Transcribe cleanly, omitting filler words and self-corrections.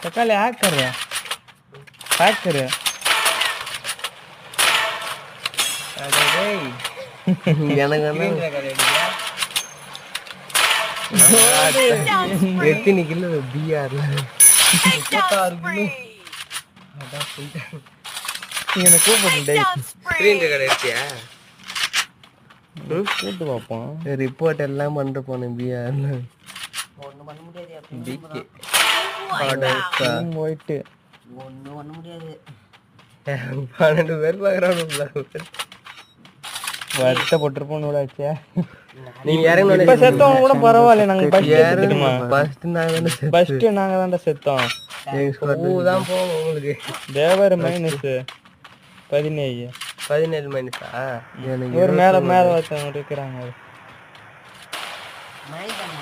तकाले hack कर रहा hack कर रहा अरे டேய் எனக்கு ஸ்கிரீன் ரெக்கார்ட் எடுங்க எத்தனை கிலோ பிஆர்ல 36 கிலோ அட போய்டா இவனை கூப்பிடு டேய் ஸ்கிரீன் ரெக்கார்ட் எடுத்தியா கூப்பிட்டு பாப்போம் ரிப்போர்ட் எல்லாம் பண்ணிட்டு போனேன் பிஆர்ல ஒண்ணும் பண்ண முடியாது பிகே போயிட்டு ஒண்ணும் பண்ண முடியாது 12 பேர் பாக்குறானுங்க வருத்தப்பட்டிருப்போம் நூலாச்சே நீங்க இறங்கணும் இப்ப செத்தவங்க கூட பரவாயில்ல நாங்க ஃபர்ஸ்ட் ஃபர்ஸ்ட் நாங்க தான்டா செத்தோம் தான் போவோம் உங்களுக்கு தேவர் மைனஸ் 17 மைனஸா எனக்கு ஒரு மேல ஒருத்தவங்க இருக்கிறாங்க மைண்ட் பண்ண